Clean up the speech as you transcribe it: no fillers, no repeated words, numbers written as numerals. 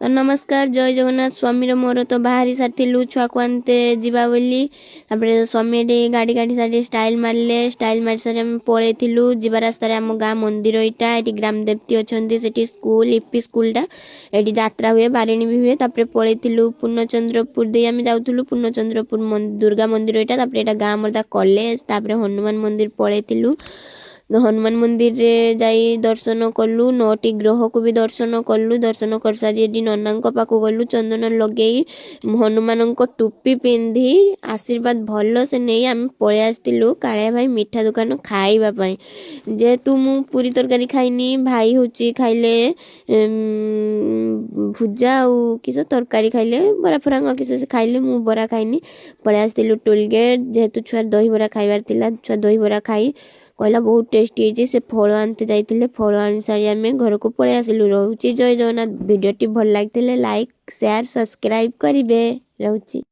तो नमस्कार जय जगन्नाथ स्वामी मोर तो बाहरी सारी छुआ को आनते जीवा बोली स्वामी गाड़ी गाड़ी सारी स्टाइल मारे स्टाइल मारी सारी आम पलू जीवा रास्त आम गाँ मंदिर यहाँ ये ग्राम देवती अच्छा से स्कूल इपी स्कूलटा ये जात्रा हुए बारिणी भी हुए पलू पूर्णचंद्रपुर दे आम जाऊँ पूर्णचंद्रपुर दुर्गा मंदिर यहाँ गाँ मोर कॉलेज हनुमान मंदिर पलू हनुमान मंदिर रे जाई दर्शन कलु 9टी ग्रह को भी दर्शन कलु दर्शन कर सारी नना पाक गलु चंदन लगे हनुमान टोपी पिंधि आशीर्वाद भल से नहीं आम पलि आसलु कालिया भाई मिठा दुकान खाइबापी जेहेतु मु पूरी तरकारी खाइनी भाई हूँ खाइले भुजा और किस तरकारी खाइले बरा फरा किस खाइले मु बरा खाइनी पलि आसलु टोलगेट जेहेतु छुआ दही बरा खाइबार थिला छुआ दही बरा खाई कहला बहुत टेस्टी है से फल आनते जाइए फल आनी सारी आम घर को पलि आसलु रोची जय जगन्नाथ वीडियो भल लगी लाइक शेयर सब्सक्राइब करेंगे रोची।